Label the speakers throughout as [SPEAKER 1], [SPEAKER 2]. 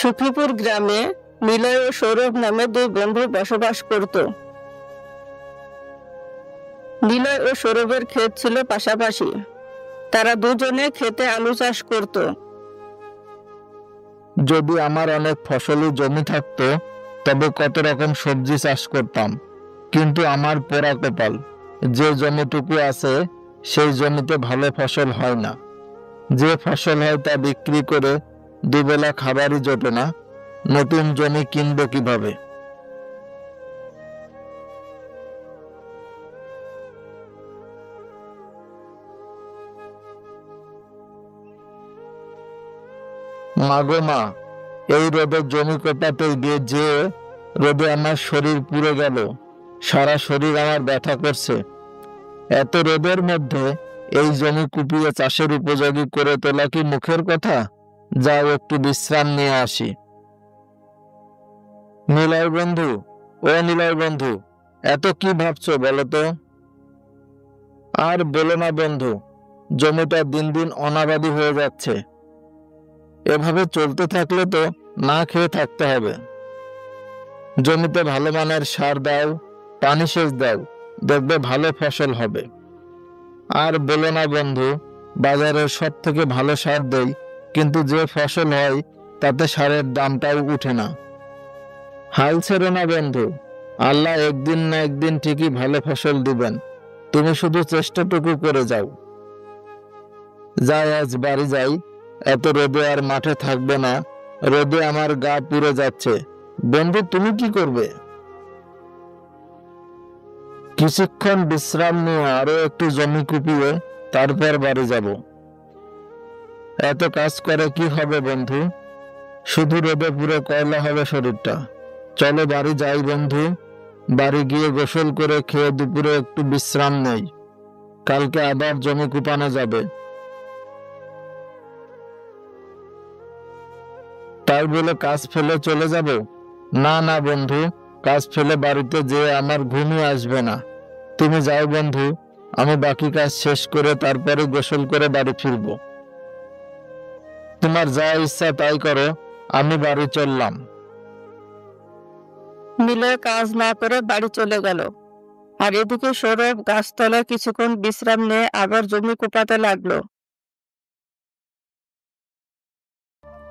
[SPEAKER 1] সুখীপুর গ্রামে নিলয় ও সৌরভ নামে দুই বন্ধু বসবাস করত। নিলয় ও সৌরভের ক্ষেত ছিল পাশাপাশি। তারা দুজনে ক্ষেতে আলু চাষ করত।
[SPEAKER 2] যদি আমার অনেক ফসলি জমি থাকতো তবে কত রকম সবজি চাষ করতাম, কিন্তু আমার পোড়া কপাল, যে জমিটুকু আছে সেই জমিতে ভালো ফসল হয় না। যে ফসল হয় তা বিক্রি করে দুবেলা খাবারই জোটে না। নতুন জমি কিনবো কিভাবে? মাগো মা, এই রোদে জমি কোপাতে গিয়ে যে রোদে আমার শরীর পুড়ে গেল, সারা শরীর আমার ব্যথা করছে। এত রোদের মধ্যে এই জমি কুপিয়ে চাষের উপযোগী করে তোলা কি মুখের কথা? যাও একটু বিশ্রাম নিয়ে আসি। নিলয় বন্ধু, ও নিলয় বন্ধু, এত কি ভাবছো বলো তো? আর বলো না বন্ধু, জমিটা দিন দিন অনাবাদি হয়ে যাচ্ছে। এভাবে চলতে থাকলে তো না খেয়ে থাকতে হবে। জমিতে ভালো মানের সার দাও, পানি সেচ দাও, দেখবে ভালো ফসল হবে। আর বলো না বন্ধু, বাজারের সব থেকে ভালো সার দেই, কিন্তু যে ফসল হয় তাতে সারের দামটাও উঠে না। হাল ছেড়ো না বন্ধু, আল্লাহ একদিন না একদিন ঠিকই ভালো ফসল দিবেন। তুমি শুধু চেষ্টাটুকু করে যাও। যাই আজ বাড়ি যাই, এত রোদে আর মাঠে থাকবে না। রোদে আমার গা পুড়ে যাচ্ছে। বন্ধু, তুমি কি করবে? কিছুক্ষণ বিশ্রাম নিয়ে আরো একটু জমি কুপিয়ে তারপর বাড়ি যাব। এত কাজ করে কি হবে বন্ধু? শুধু রোদে পুরো কয়লা হবে শরীরটা। চলো বাড়ি যাই বন্ধু। বাড়ি গিয়ে গোসল করে খেয়ে দুপুরে একটু বিশ্রাম নেই। কালকে আবার জমি কুপানো যাবে। তাই বলে কাজ ফেলে চলে যাব? না না বন্ধু, কাজ ফেলে বাড়িতে যেয়ে আমার ঘুমই আসবে না। তুমি যাও বন্ধু, আমি বাকি কাজ শেষ করে তারপরে গোসল করে বাড়ি ফিরব। তোমার যা ইচ্ছা তাই করো, আমি বাড়ি চললাম।
[SPEAKER 1] নিলয় কাজ না করে বাড়ি চলে গেল। আর এদিকে সৌরভ গাছতলায় কিছুক্ষণ বিশ্রাম নিয়ে আবার জমি কুপাতে লাগলো।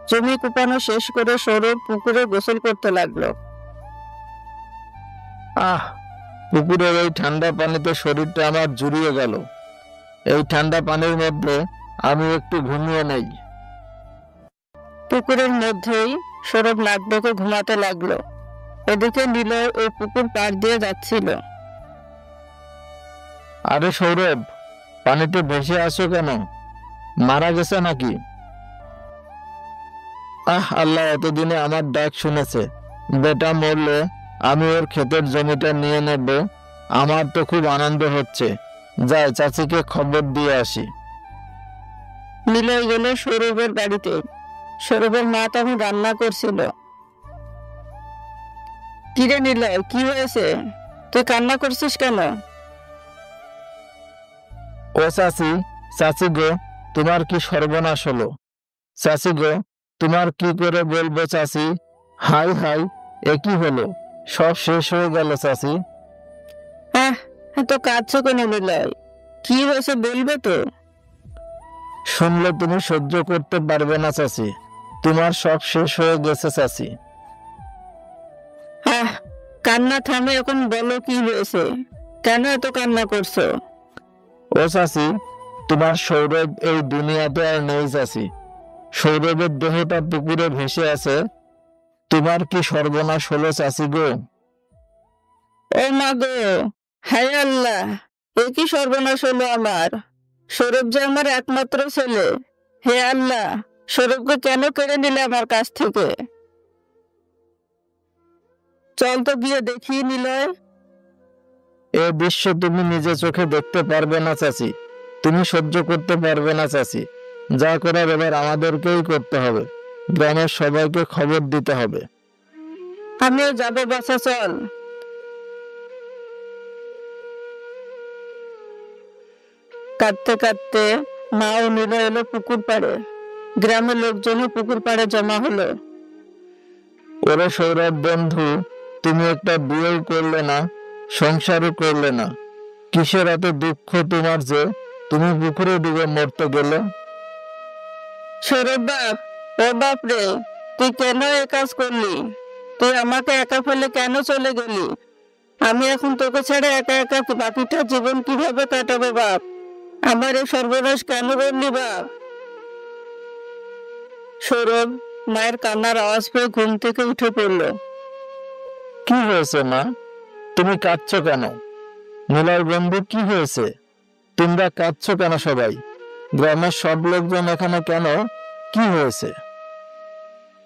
[SPEAKER 1] জমি কুপানো শেষ করে সৌরভ পুকুরে গোসল করতে লাগলো।
[SPEAKER 2] আহ, পুকুরের এই ঠান্ডা পানিতে শরীরটা আমার জুড়িয়ে গেল। এই ঠান্ডা পানির মধ্যে আমি একটু ঘুমিয়ে নেই।
[SPEAKER 1] পুকুরের মধ্যেই সৌরভ নাক ডেকে ঘুমাতে লাগলো। এদিকে নিলয় ওই পুকুর পাড় দিয়ে যাচ্ছিল।
[SPEAKER 2] আরে সৌরভ, পানিতে ভেসে আসো কেন? মারা গেছে নাকি? আল্লাহ এতদিনে আমার ডাক শুনেছে। বেটা মরলে আমি ওর ক্ষেতের জমিটা নিয়ে নেব। আমার তো খুব আনন্দ হচ্ছে। যাই চাচিকে খবর দিয়ে আসি।
[SPEAKER 1] নিলয় গেল সৌরভের বাড়িতে। সৌরভের মা তখন রান্না করছিল। কিরে নিলয়, কি হয়েছে? তুই কান্না করছিস কেন?
[SPEAKER 2] ও চাচি, চাচি গো, তোমার কি সর্বনাশ হলো? চাচি গো, তোমার কি করে বলবো চাচি? হাই হাই, এ কি হলো? সব শেষ হয়ে গেল চাচি।
[SPEAKER 1] হ্যাঁ, তো কাঁদছো কেন নিলয়? কি হয়েছে বলবে তো?
[SPEAKER 2] শুনলে তুমি সহ্য করতে পারবে না চাচি। তোমার সব শেষ হয়ে গেছে চাচি।
[SPEAKER 1] হ্যাঁ, কান্না থামে, এখন বলো কি হয়েছে? কেন এত কান্না করছো?
[SPEAKER 2] ও চাচি, তোমার সৌরভ এই দুনিয়াতে আর নেই চাচি। সৌরভের দেহটা পুকুরে ভেসে আছে। তোমার কি সর্বনাশ হলো চাচি গো?
[SPEAKER 1] ও মা গো, হায় আল্লাহ, এ কি সর্বনাশ হলো আমার! সৌরভ যে আমার একমাত্র ছেলে। হে আল্লাহ, সৌরভকে কেন কেড়ে নিলে আমার কাছ থেকে? চল তো গিয়ে দেখি নিলয়।
[SPEAKER 2] এ দৃশ্য তুমি নিজে চোখে দেখতে পারবে না চাচি। তুমি সহ্য করতে পারবে না চাচি। যা করার এবার আমাদেরকেই করতে হবে। গ্রামের সবাইকে খবর দিতে হবে।
[SPEAKER 1] আমিও যাবো বাছা, চল। কাঁদতে কাঁদতে মা ও নিলয় এলো পুকুর পাড়ে। গ্রামের লোকজনও পুকুর পাড়ে জমা হলো।
[SPEAKER 2] ওরে সৌরভ বন্ধু, তুমি একটা বিয়েও করলে না, সংসারও করলে না, কিসের এত দুঃখ তোমার যে তুমি পুকুরে ডুবে মরতে গেলে?
[SPEAKER 1] সৌরভ বাপ, ও বাপ রে, তুই কেন এ কাজ করলি? তুই আমাকে একা ফেলে কেন চলে গেলি? আমি এখন তোকে ছেড়ে একা একা বাকিটা জীবন কিভাবে কাটাবো বাপ? আমার এই সর্বনাশ কেন করলি বাপ? সৌরভ মায়ের কান্নার আওয়াজ পেয়ে ঘুম থেকে উঠে পড়ল।
[SPEAKER 2] কি হয়েছে মা, তুমি কাঁদছো কেন? নীলয় বন্ধু, কি হয়েছে? তোমরা কাঁদছো কেন সবাই? গ্রামের সব লোকজন এখানে কেন? কি হয়েছে?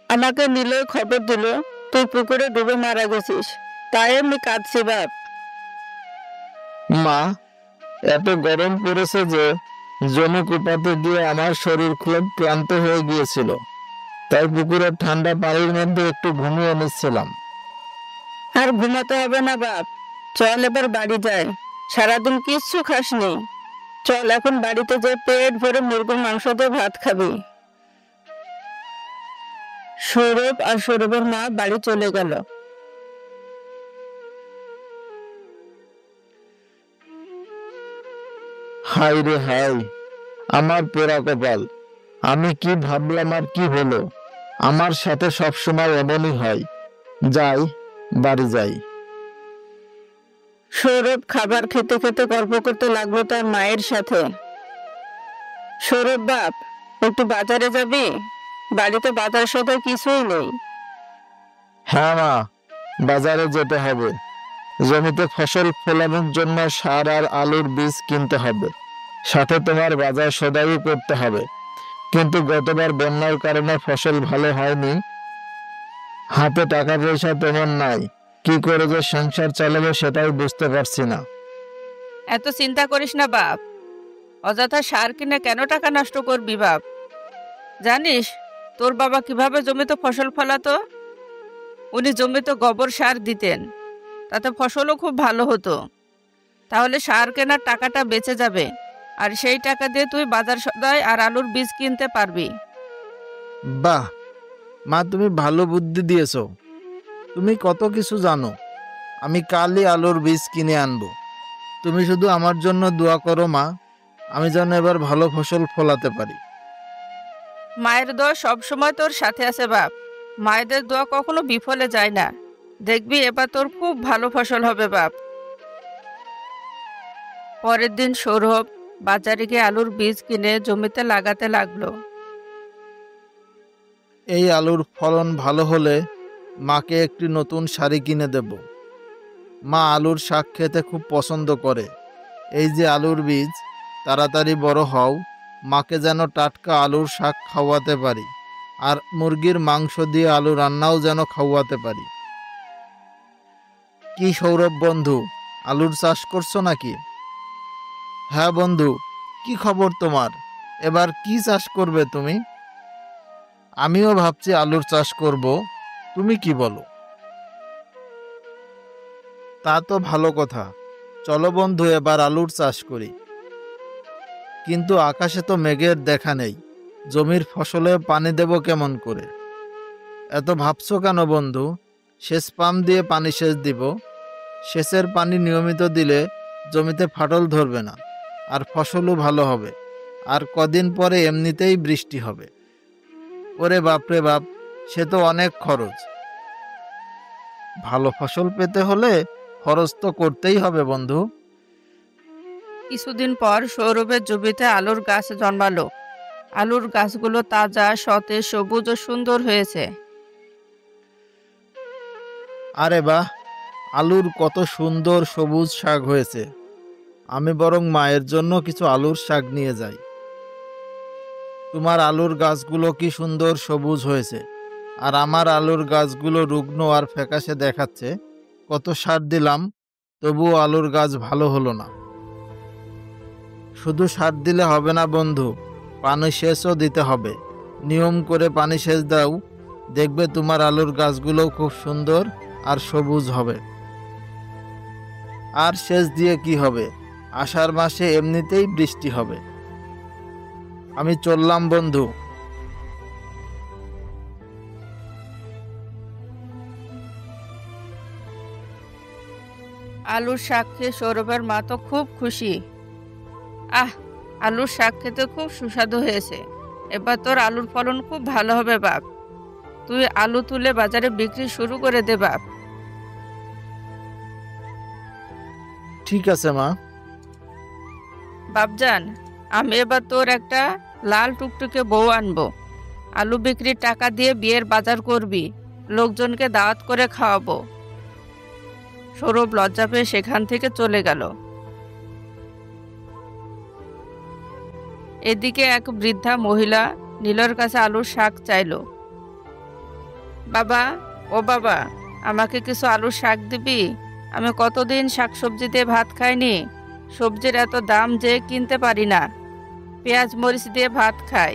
[SPEAKER 1] আমাকে নিলয় খবর দিল তুই পুকুরে ডুবে মারা গেছিস, তাই আমি কাঁদছি বাপ।
[SPEAKER 2] মা, এত গরম পড়েছে যে জমি কুপাতে গিয়ে আমার শরীর খুব ক্লান্ত হয়ে গিয়েছিল, তাই পুকুরের ঠান্ডা পানির মধ্যে একটু ঘুমিয়ে নিচ্ছিলাম।
[SPEAKER 1] আর ঘুমাতে হবে না বাপ, চল এবার বাড়ি যাই। সারাদিন কিচ্ছু খাসনি, চল এখন বাড়িতে যে পেট ভরে মুরগির মাংস দিয়ে ভাত খাবি। সৌরভ আর সৌরভের মা বাড়ি চলে গেল।
[SPEAKER 2] হাই রে হাই, আমার পোড়া কপাল, আমি কি ভাবলাম আর কি হলো? আমার সাথে সবসময় এমনই হয়। যাই, বাড়ি যাই।
[SPEAKER 1] সৌরভ খাবার খেতে খেতে গল্প করতে লাগলো তার মায়ের সাথে। সৌরভ বাপ, একটু বাজারে যাবি? বাড়িতে বাজার সদাই কিছুই নেই।
[SPEAKER 2] হ্যাঁ মা, বাজারে যেতে হবে। জমিতে ফসল ফলানোর জন্য সার আর আলুর বীজ কিনতে হবে, সাথে তোমার বাজার সদাইও করতে হবে। কিন্তু গতবার বন্যার কারণে ফসল ভালো হয়নি, হাতে টাকা পয়সা তেমন নাই। কি করে যে সংসার চালাবে সেটাই বুঝতে পারছি না।
[SPEAKER 3] এত চিন্তা করিস না বাপ, অযথা সার কিনে কেন টাকা নষ্ট করবি বাপ? জানিস তোর বাবা কিভাবে জমিতে ফসল ফলাতো? উনি জমিতে গোবর সার দিতেন, তাতে ফসলও খুব ভালো হতো। তাহলে সার কেনার টাকাটা বেঁচে যাবে, আর সেই টাকা দিয়ে তুই বাজার সদাই আর আলুর বীজ কিনতে পারবি।
[SPEAKER 4] বাহ মা, তুমি ভালো বুদ্ধি দিয়েছো। তুমি কত কিছু জানো। আমি কালই আলুর বীজ কিনে আনবো। তুমি শুধু আমার জন্য দোয়া করো মা, আমি যেন এবার ভালো ফসল ফলাতে পারি।
[SPEAKER 3] মায়ের দোয়া সবসময় তোর সাথে আছে বাপ, মায়েদের দোয়া কখনো বিফলে যায় না। দেখবি এবার তোর খুব ভালো ফসল হবে বাপ। পরের দিন সৌরভ বাজারে গিয়ে আলুর বীজ কিনে জমিতে লাগাতে লাগলো।
[SPEAKER 4] এই আলুর ফলন ভালো হলে মাকে একটি নতুন শাড়ি কিনে দেব। মা আলুর শাক খেতে খুব পছন্দ করে। এই যে আলুর বীজ, তাড়াতাড়ি বড় হও, মাকে যেন টাটকা আলুর শাক খাওয়াতে পারি, আর মুরগির মাংস দিয়ে আলু রান্নাও যেন খাওয়াতে পারি। কি সৌরভ বন্ধু, আলুর চাষ করছো নাকি? হ্যাঁ বন্ধু, কি খবর তোমার? এবার কি চাষ করবে তুমি? আমিও ভাবছি আলুর চাষ করব, তুমি কি বলো? তা তো ভালো কথা, চলো বন্ধু এবার আলুর চাষ করি। কিন্তু আকাশে তো মেঘের দেখা নেই, জমির ফসলে পানি দেব কেমন করে? এত ভাবছো কেন বন্ধু? সেচ পাম্প দিয়ে পানি সেচ দিব। সেচের পানি নিয়মিত দিলে জমিতে ফাটল ধরবে না, আর ফসলও ভালো হবে। আর কদিন পরে এমনিতেই বৃষ্টি হবে। ওরে বাপরে বাপ, সে তো অনেক খরচ। ভালো ফসল পেতে হলে খরচ তো করতেই হবে বন্ধু।
[SPEAKER 3] কিছুদিন পর সৌরভের জমিতে আলুর গাছ জন্মালো। আলুর গাছগুলো তাজা, সতেজ, সবুজ ও সুন্দর হয়েছে।
[SPEAKER 4] আরে বাহ, আলুর কত সুন্দর সবুজ শাক হয়েছে। আমি বরং মায়ের জন্য কিছু আলুর শাক নিয়ে যাই। তোমার আলুর গাছগুলো কি সুন্দর সবুজ হয়েছে, আর আমার আলুর গাছগুলো রুগ্ন আর ফ্যাকাশে দেখাচ্ছে। কত সার দিলাম, তবুও আলুর গাছ ভালো হলো না। শুধু সার দিলে হবে না বন্ধু, পানি সেচও দিতে হবে। নিয়ম করে পানি সেচ দাও, দেখবে তোমার আলুর গাছগুলো খুব সুন্দর আর সবুজ হবে। আর সেচ দিয়ে কি হবে, আষাঢ় মাসে এমনিতেই বৃষ্টি হবে। আমি চললাম বন্ধু।
[SPEAKER 3] আলুর শাক খেয়ে সৌরভের মা তো খুব খুশি। আহ, আলুর শাক খেতে খুব সুস্বাদু হয়েছে। এবার তোর আলুর ফলন খুব ভালো হবে বাপ। তুই আলু তুলে বাজারে বিক্রি শুরু করে দে বাপ।
[SPEAKER 4] ঠিক আছে মা।
[SPEAKER 3] বাপজান, আমি এবার তোর একটা লাল টুকটুকে বউ আনবো। আলু বিক্রির টাকা দিয়ে বিয়ের বাজার করবি, লোকজনকে দাওয়াত করে খাওয়াবো। সৌরভ লজ্জা পেয়ে সেখান থেকে চলে গেল। এদিকে এক বৃদ্ধা মহিলা নীলর কাছে আলুর শাক চাইলো। বাবা, ও বাবা, আমাকে কিছু আলুর শাক দিবি? আমি কতদিন শাকসবজি দিয়ে ভাত খাইনি। সবজির এত দাম যে কিনতে পারি না। পেঁয়াজ মরিচ দিয়ে ভাত খাই।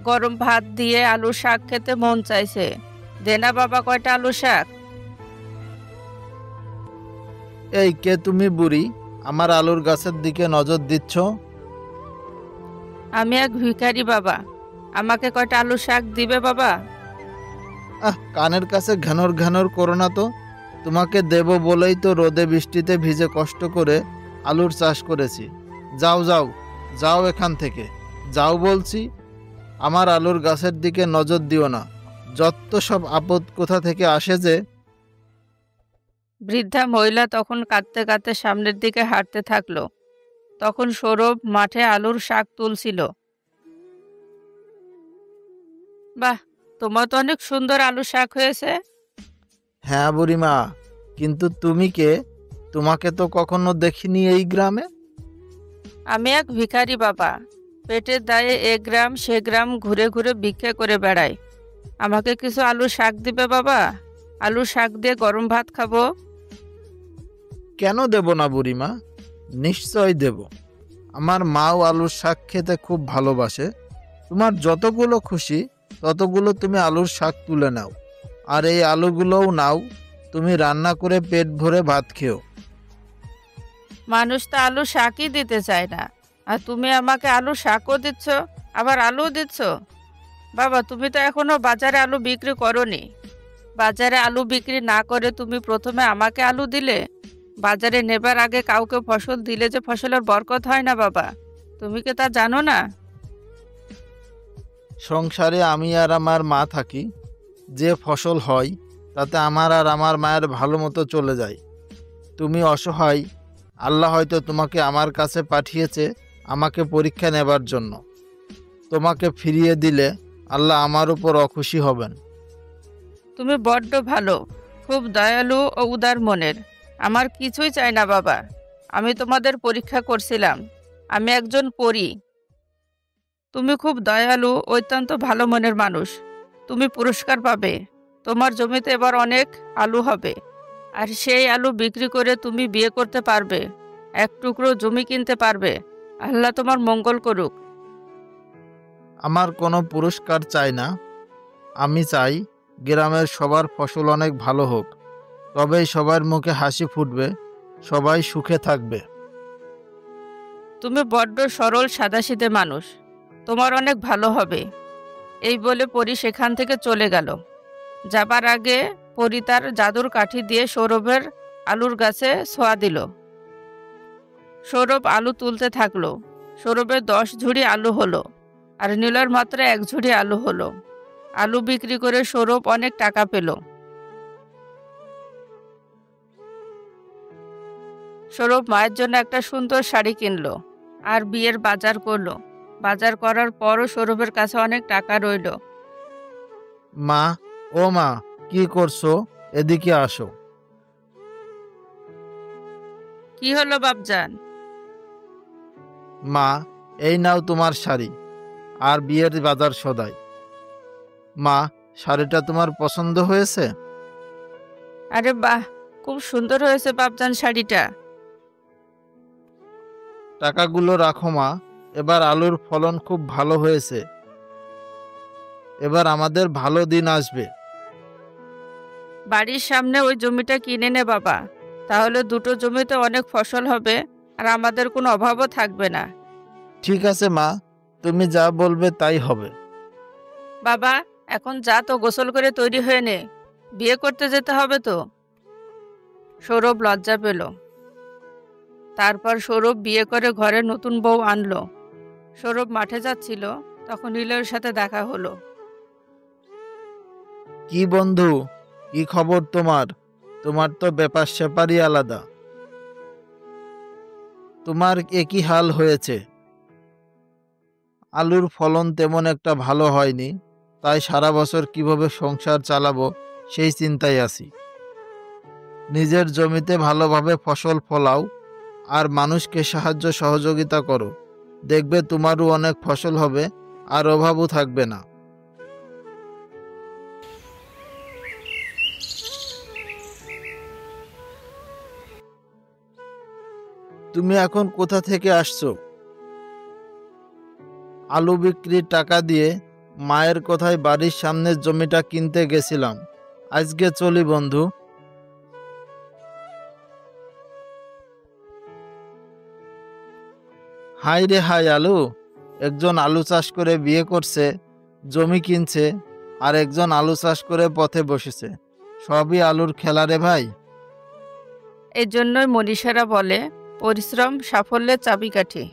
[SPEAKER 3] গরম ভাত দিয়ে আলুর শাক খেতে মন চাইছে। দে না বাবা কয়টা আলুর শাক।
[SPEAKER 4] এই কে তুমি বুড়ি, আমার আলুর গাছের দিকে নজর দিচ্ছ?
[SPEAKER 3] আমি এক ভিখারি বাবা, আমাকে কয়টা আলুর শাক দিবে বাবা?
[SPEAKER 4] কানের কাছে ঘ্যানর ঘ্যানর করো না তো। তোমাকে দেব বলেই তো রোদে বৃষ্টিতে ভিজে কষ্ট করে আলুর চাষ করেছি। যাও যাও যাও এখান থেকে, যাও বলছি। আমার আলুর গাছের দিকে নজর দিও না। যত সব আপদ কোথা থেকে আসে যে।
[SPEAKER 3] বৃদ্ধা মহিলা তখন কাঁদতে কাঁদতে সামনের দিকে হাঁটতে থাকলো। তখন সৌরভ মাঠে আলুর শাক তুলছিল। বাহ, তোমার তো অনেক সুন্দর আলুর শাক হয়েছে।
[SPEAKER 4] হ্যাঁ বুড়িমা, কিন্তু তুমি কে? তোমাকে তো কখনো দেখিনি এই গ্রামে।
[SPEAKER 3] আমি এক ভিখারি বাবা, পেটের দায়ে এ গ্রাম সে গ্রাম ঘুরে ঘুরে ভিক্ষা করে বেড়াই। আমাকে কিছু আলুর শাক দিবে বাবা? আলুর শাক দিয়ে গরম ভাত খাবো।
[SPEAKER 4] কেন দেব না বুড়িমা, নিশ্চয় দেব। আমার মাও আলুর শাক খেতে খুব ভালোবাসে। তোমার যতগুলো খুশি ততগুলো তুমি আলুর শাক তুলে নাও, আর এই আলুগুলোও নাও। তুমি রান্না করে পেট ভরে ভাত খেও।
[SPEAKER 3] মানুষ তো আলু শাকই দিতে চায় না, আর তুমি আমাকে আলু শাকও দিচ্ছ, আবার আলুও দিচ্ছ। বাবা, তুমি তো এখনো বাজারে আলু বিক্রি করোনি। বাজারে আলু বিক্রি না করে তুমি প্রথমে আমাকে আলু দিলে। বাজারে নেবার আগে কাউকে ফসল দিলে যে ফসলের বরকত হয় না বাবা, তুমি কি তা জানো না?
[SPEAKER 4] সংসারে আমি আর আমার মা থাকি। যে ফসল হয় তাতে আমার আর আমার মায়ের ভালো মতো চলে যায়। তুমি অসহায়, আল্লাহ হয়তো তোমাকে আমার কাছে পাঠিয়েছে আমাকে পরীক্ষা নেবার জন্য। তোমাকে ফিরিয়ে দিলে আল্লাহ আমার উপর অখুশি হবেন।
[SPEAKER 3] তুমি বড্ড ভালো, খুব দয়ালু ও উদার মনের। আমার কিছুই চাই না বাবা। আমি তোমাদের পরীক্ষা করছিলাম। আমি একজন পরী। তুমি খুব দয়ালু, অত্যন্ত ভালো মনের মানুষ। তুমি পুরস্কার পাবে। তোমার জমিতে এবার অনেক আলু হবে, আর সেই আলু বিক্রি করে তুমি বিয়ে করতে পারবে, এক টুকরো জমি কিনতে পারবে। আল্লাহ তোমার মঙ্গল করুক।
[SPEAKER 4] আমার কোনো পুরস্কার চাই না। আমি চাই গ্রামের সবার ফসল অনেক ভালো হোক, তবেই সবার মুখে হাসি ফুটবে, সবাই সুখে থাকবে।
[SPEAKER 3] তুমি বড্ড সরল সাদাসিধে মানুষ, তোমার অনেক ভালো হবে। এই বলে পরী সেখান থেকে চলে গেল। যাবার আগে পরী তার জাদুর কাঠি দিয়ে সৌরভের আলুর গাছে ছোঁয়া দিল। সৌরভ আলু তুলতে থাকলো। সৌরভের 10 ঝুড়ি আলু হলো, আর নীলার মাত্র 1 ঝুড়ি আলু হলো। আলু বিক্রি করে সৌরভ অনেক টাকা পেল। সৌরভ মায়ের জন্য একটা সুন্দর শাড়ি কিনলো, আর বিয়ের বাজার করলো। বাজার করার পরও সৌরভের কাছে অনেক টাকা রইল।
[SPEAKER 4] মা, ও মা, কি করছো? এদিকে আসো।
[SPEAKER 3] কি হলো বাপজান?
[SPEAKER 4] মা, এই নাও তোমার শাড়ি আর বিয়ের বাজার সদাই। মা, শাড়িটা তোমার পছন্দ হয়েছে?
[SPEAKER 3] আরে বাহ, খুব সুন্দর হয়েছে বাপজান শাড়িটা।
[SPEAKER 4] টাকাগুলো রাখো মা। এবার আলুর ফলন খুব ভালো হয়েছে। এবার আমাদের ভালো দিন আসবে।
[SPEAKER 3] বাড়ির সামনে ওই জমিটা কিনে নে বাবা, তাহলে দুটো জমিতে অনেক ফসল হবে, আর আমাদের কোনো অভাবও থাকবে না।
[SPEAKER 4] ঠিক আছে মা, তুমি যা বলবে তাই হবে।
[SPEAKER 3] বাবা, এখন যা তো গোসল করে তৈরি হয়ে নে, বিয়ে করতে যেতে হবে তো। সৌরভ লজ্জা পেল। তারপর সৌরভ বিয়ে করে ঘরে নতুন বউ আনলো। সৌরভ মাঠে যাচ্ছিল, তখন নিলয়ের সাথে দেখা হলো।
[SPEAKER 4] কি বন্ধু, কি খবর তোমার? তোমার তো ব্যাপার স্যাপারই আলাদা। তোমার একই হাল হয়েছে। আলুর ফলন তেমন একটা ভালো হয়নি, তাই সারা বছর কিভাবে সংসার চালাবো সেই চিন্তায় আছি। নিজের জমিতে ভালোভাবে ফসল ফলাও আর মানুষকে সাহায্য সহযোগিতা করো, দেখবে তোমারও অনেক ফসল হবে আর অভাবও থাকবে না। তুমি এখন কোথা থেকে আসছো? আলু বিক্রির টাকা দিয়ে মায়ের কথায় বাড়ির সামনের জমিটা কিনতে গেছিলাম। আজকে চলি বন্ধু। হাই রে হাই, আলু! একজন আলু চাষ করে বিয়ে করছে, জমি কিনছে, আর একজন আলু চাষ করে পথে বসেছে। সবই আলুর খেলা রে ভাই।
[SPEAKER 3] এই জন্যই মনীষীরা বলে, পরিশ্রম সাফল্যের চাবিকাঠি।